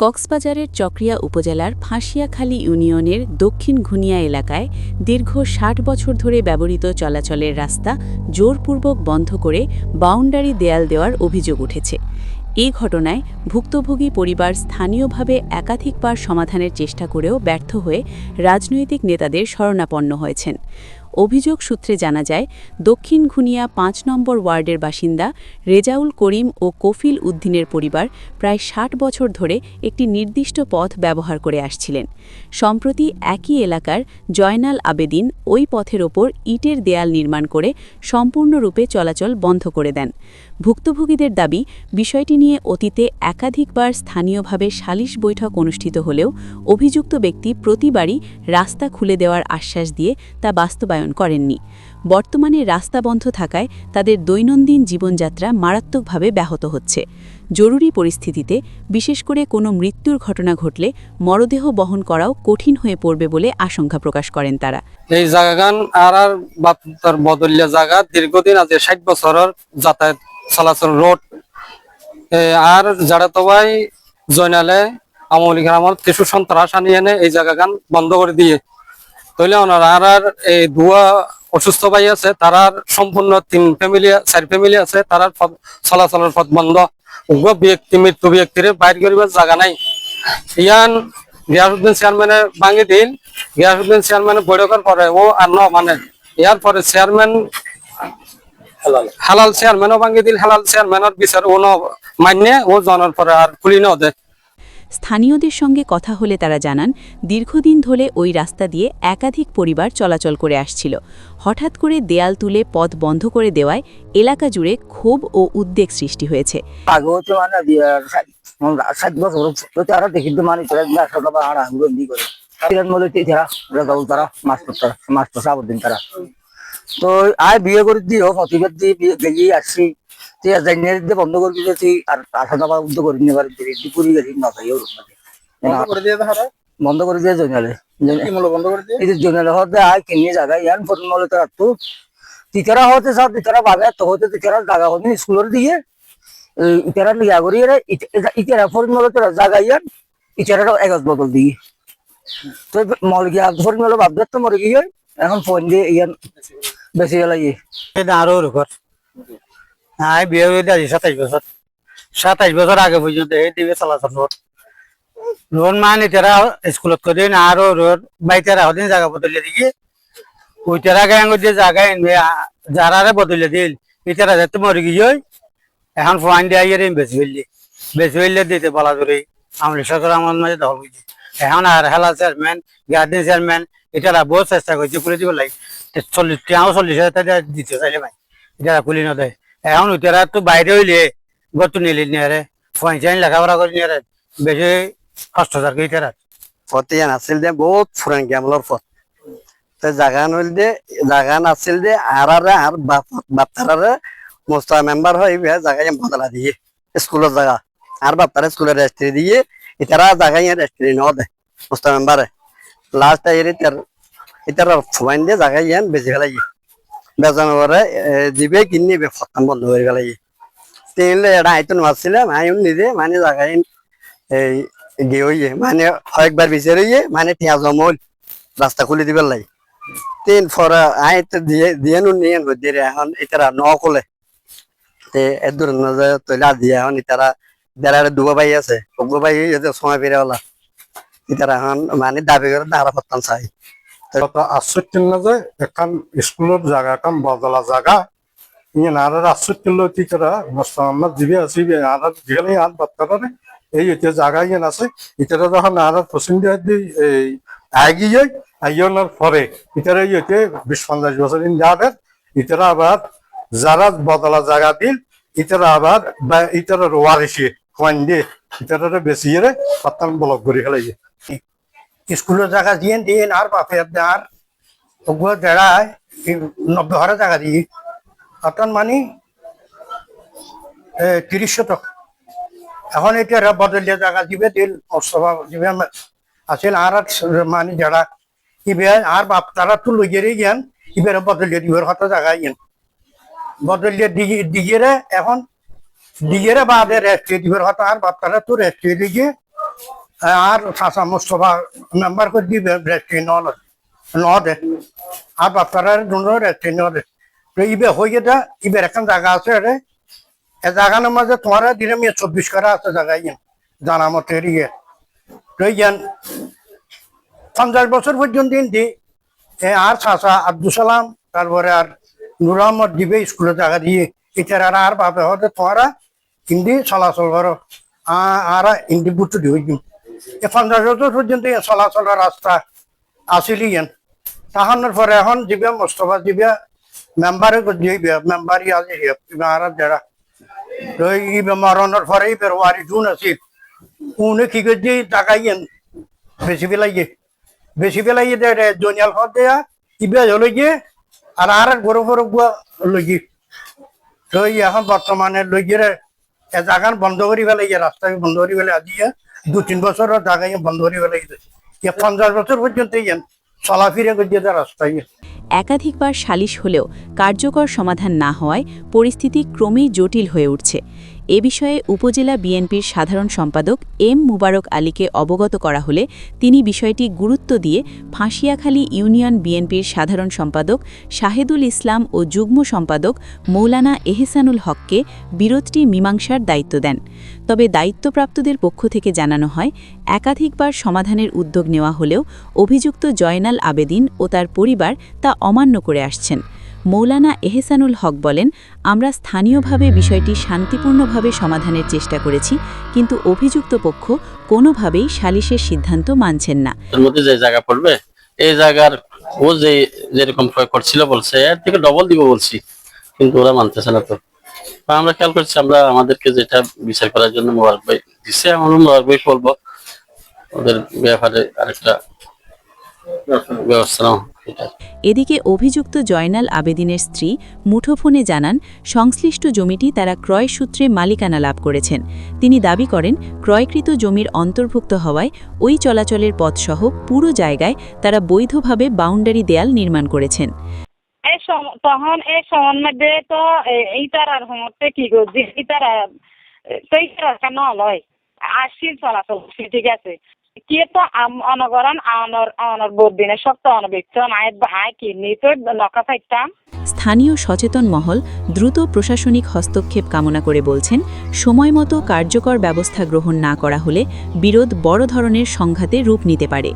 কক্সবাজারের চকরিয়া উপজেলার ফাঁসিয়াখালী ইউনিয়নের দক্ষিণ ঘুনিয়া এলাকায় দীর্ঘ ৬০ বছর ধরে ব্যবহৃত চলাচলের রাস্তা জোরপূর্বক বন্ধ করে বাউন্ডারি দেয়াল দেওয়ার অভিযোগ উঠেছে। এই ঘটনায় ভুক্তভোগী পরিবার স্থানীয়ভাবে একাধিকবার সমাধানের চেষ্টা করেও ব্যর্থ হয়ে রাজনৈতিক নেতাদের শরণাপন্ন হয়েছেন। অভিযোগ সূত্রে জানা যায়, দক্ষিণ ঘুনিয়া ৫ নম্বর ওয়ার্ডের বাসিন্দা রেজাউল করিম ও কফিল উদ্দিনের পরিবার প্রায় ৬০ বছর ধরে একটি নির্দিষ্ট পথ ব্যবহার করে আসছিলেন। সম্প্রতি একই এলাকার জয়নাল আবেদিন ওই পথের ওপর ইটের দেয়াল নির্মাণ করে সম্পূর্ণরূপে চলাচল বন্ধ করে দেন। ভুক্তভোগীদের দাবি, বিষয়টি নিয়ে অতীতে একাধিকবার স্থানীয়ভাবে সালিশ বৈঠক অনুষ্ঠিত হলেও অভিযুক্ত ব্যক্তি প্রতিবারই রাস্তা খুলে দেওয়ার আশ্বাস দিয়ে তা বাস্তবায়ন করেননি। বর্তমানে রাস্তা বন্ধ থাকায় তাদের দৈনন্দিন জীবনযাত্রা মারাত্মকভাবে ব্যাহত হচ্ছে। জরুরি পরিস্থিতিতে, বিশেষ করে কোনো মৃত্যুর ঘটনা ঘটলে মরদেহ বহন করাও কঠিন হয়ে পড়বে বলে আশঙ্কা প্রকাশ করেন তারা। এই জায়গাগান আর বদলিয়া জায়গা দীর্ঘদিন আজ ৬০ বছরের যাতায়াত চলাচল রোড আর যারা তো ভাই জয়নালে আমলি গ্রামের কিছু সন্ত্রাস আনিয়ে এনে এই জায়গাগান বন্ধ করে দিয়ে তাহলে ওনারা আর এই দুয়া অসুস্থ ভাই আছে, তারার সম্পূর্ণ 4 ফ্যামিলি আছে, তারার চলাচলের পথ বন্ধ। মৃত্যু ব্যক্তির বাইর করিবার জায়গা নাই। ইয়ান গিয়াসউদ্দিন চেয়ারম্যানের ভাঙি দিল, গিয়াসউদ্দিন চেয়ারম্যানের বৈঠকের পরে ও আর মানে ইয়ার পরে চেয়ারম্যান হালাল চেয়ারম্যানও ভাঙি দিল, হালাল চেয়ারম্যানের বিচার ও মান্য ও জনের পরে আর খুলি ন দেয়। স্থানীয়দের সঙ্গে কথা হলে তারা জানান, দীর্ঘদিন ধরে ওই রাস্তা দিয়ে একাধিক পরিবার চলাচল করে আসছিল। হঠাৎ করে দেয়াল তুলে পথ বন্ধ করে দেওয়ায় এলাকা জুড়ে ক্ষোভ ও উদ্বেগ সৃষ্টি হয়েছে। তো আয় বিয়ে করে দিও প্রতিবাদ দিয়ে আসছি বন্ধ করে দিয়েছি আর আসা যাওয়া উদ্যোগ করে নিয়ে পুরি গেছি বন্ধ করে দিয়ে জনালে জনালে হতে আয় কিনে জায়গা ইয়ান ফোন মলে তো রাখতো টিচারা হতে সব টিচারা ভাবে তো হতে টিচারা জায়গা হতে স্কুলের দিয়ে ইতারা লিয়া করি ইতারা ফোন মলে তো জায়গা ইয়ান ইতারা এগাজ বদল দিয়ে তো মল গিয়া ফোন মলে ভাববে তো মরে গিয়ে এখন ফোন দিয়ে ইয়ান বেশি গেল আরো ঘর। হ্যাঁ বিয়ে হয়ে যাচ্ছি 27 বছর আগে পর্যন্ত এই দিবে চলাচল রোড রোড মানে তেরা স্কুলত করে না আরো রোড বাইতেরা হদিন জায়গা বদলে দিয়ে ওই তেরা গায়ে দিয়ে জায়গায় যারা বদলে দিল ইতারা যাতে মরে গিয়ে এখন ফাইন দিয়ে আইয়ে বেশি হইলে দিতে বলা ধরে আমলি সরকার আমার মাঝে দখল করছে। এখন আর হেলা চেয়ারম্যান গার্ডেন চেয়ারম্যান এটারা বহু চেষ্টা করছে খুলে দিব লাগে 40,000 দিতে চাইলে ভাই এটা খুলি না দেয়। এখন ওইটারা তো বাইরে হইলে গত নিলি নিয়ে ফাইন লেখাপড়া করে নিয়ে বেশি কষ্ট থাকে ইটারা পথে আছিল দে বহুত ফুরান গেমলর পথ তো জাগান হইল দে জাগান আছিল দে আর বাপ্তারারে মোস্তা মেম্বার হই জায়গায় বদলা দিয়ে স্কুলের জায়গা আর বাপ্তারা স্কুলের রেজিস্ট্রি দিয়ে ইতারা জায়গায় রেজিস্ট্রি ন দে মোস্তা মেম্বারে লাস্ট ইতারা ফাইন দিয়ে জায়গায় ইয়ান বেশি ফেলাই বেজানো করে দিবে কিনবে ফতাম বন্ধ করে ফেলাই তিনলে এটা আইতন মারছিলাম আইন নিজে মানে জায়গায় এই গিয়ে মানে কয়েকবার বিচারিয়ে মানে টিয়া জমল রাস্তা খুলে দিবার লাগে তিন ফরা আই তো দিয়ে নিয়ে দিয়ে এখন ইতারা নকলে তে এদুর নজর তৈলা দিয়ে এখন ইতারা বেড়ারে দুগো ভাই আছে দুগো ভাই সময় পেরে ওলা ইতারা এখন মানে দাবি করে দাঁড়া ফতাম চাই আশ্চর্য না যে এখন স্কুলের জায়গা এখন বদলা জায়গা ইয়ে আর আশ্চর্য কি করা আমার জিবে আসিবে আর যেখানে আর বাচ্চারা এই জায়গা ইয়ে আছে ইতারা যখন আর পশ্চিম এই আগিয়ে আইনার পরে ইতারা ইয়েতে 20-50 বছর যাদের ইতারা আবার যারা বদলা জায়গা দিল ইতারা আবার ইতারা ওয়ারিসে কয়েন দিয়ে ইতারা বেশি পাতান ব্লক করে ফেলাই স্কুলের জায়গা দিয়ে দিন আর বাপে আর ওগুলো দেড়ায় 90 হাজার টাকা দিয়ে অর্থাৎ মানে 30 শতক। এখন এটা বদলিয়া জায়গা দিবে দিল অসভা দিবে আসলে আর মানে যারা ইবে আর বাপ তারা তো লইয়ে গিয়ান ইবের বদলিয়া দিবের কথা জায়গা ইয়ান বদলিয়া দিগেরে এখন দিগেরে বাদে রেস্ট্রি দিবের কথা আর বাপ তারা তো রেস্ট্রি দিকে আর চাচা মুস্তফা মেম্বার করে দিবে রেস্টি নদে আর বাচ্চারা দুনো রেস্টি নদে তো ইবে হয়ে যা ইবের এখন জায়গা আছে রে এ জায়গার মাঝে তোমার দিনে 24 করা আছে জায়গা ইয়ে জানা মতে ইয়ে তো ইয়ান 50 বছর পর্যন্ত দি আর চাচা আব্দুল সালাম তারপরে আর নুর আহমদ দিবে স্কুলের জায়গা দিয়ে এটার আর বাপে হতে তোমারা হিন্দি চলাচল করো আর হিন্দি বুঝতে দিয়ে 50 বছর পর্যন্ত চলাচলের রাস্তা আসিল ইয়ান তাহানোর পরে এখন দিবে মোস্তফা দিবে মেম্বারে দিবে মেম্বারই আছে আর যারা তো ইবে মরণের পরে ইবের ওয়ারি জুন আছিল উনি কি করছে টাকা ইয়েন বেশি ফেলাই জনিয়াল হত দেয়া ইবে হলো গিয়ে আর গরু ফরু গুয়া লই তো এখন বর্তমানে লই গিয়ে জায়গা বন্ধ করি ফেলাই রাস্তা বন্ধ করি ফেলে আজি 2-3 বছরের জায়গা বন্ধ করি ফেলাই 50 বছর পর্যন্ত ইয়েন চলাফিরে করছে রাস্তা একাধিকবার সালিশ হলেও কার্যকর সমাধান না হওয়ায় পরিস্থিতি ক্রমেই জটিল হয়ে উঠছে। এ বিষয়ে উপজেলা বিএনপির সাধারণ সম্পাদক এম মুবারক আলীকে অবগত করা হলে তিনি বিষয়টি গুরুত্ব দিয়ে ফাঁসিয়াখালী ইউনিয়ন বিএনপির সাধারণ সম্পাদক শাহেদুল ইসলাম ও যুগ্ম সম্পাদক মৌলানা এহসানুল হককে বিরোধটি মীমাংসার দায়িত্ব দেন। তবে দায়িত্বপ্রাপ্তদের পক্ষ থেকে জানানো হয়, একাধিকবার সমাধানের উদ্যোগ নেওয়া হলেও অভিযুক্ত জয়নাল আবেদিন ও তার পরিবার তা অমান্য করে আসছেন। মৌলানা এহসানুল হক বলেন, আমরা স্থানীয়ভাবে বিষয়টি শান্তিপূর্ণভাবে সমাধানের চেষ্টা করেছি, কিন্তু অভিযুক্ত পক্ষ কোনোভাবেই সালিশের সিদ্ধান্ত মানছেন না। এর মধ্যে যে জায়গা পড়বে এই জায়গার ও যেরকম প্রয়োগ করছিল বলছে এর থেকে ডবল দিব বলছি, কিন্তু ওরা মানতেছে না। তো আমরা খেয়াল করছি, আমরা আমাদেরকে যেটা বিচার করার জন্য মোবারক ভাই দিচ্ছে, আমরা মোবারক ভাই বলবো ওদের ব্যাপারে আরেকটা ব্যবস্থা। এদিকে অভিযুক্ত জয়নাল আবেদিনের স্ত্রী মুঠোফোনে জানান, সংশ্লিষ্ট জমিটি তারা ক্রয় সূত্রে মালিকানা লাভ করেছেন। তিনি দাবি করেন, ক্রয়কৃত জমির অন্তর্ভুক্ত হওয়ায় ওই চলাচলের পথসহ পুরো জায়গায় তারা বৈধভাবে বাউন্ডারি দেয়াল নির্মাণ করেছেন। তখন এই সময়ের মধ্যে তো এইটার আর হতে কি করছি ইতারা তো ইতারা কেন লয় আসছিল চলাচল ঠিক আছে কি তো অনগরণ অনর বদিনে শক্ত অনবিক্ত আয় কিনি তো নকা পাইতাম। স্থানীয় সচেতন মহল দ্রুত প্রশাসনিক হস্তক্ষেপ কামনা করে বলছেন, সময়মতো কার্যকর ব্যবস্থা গ্রহণ না করা হলে বিরোধ বড় ধরনের সংঘাতে রূপ নিতে পারে।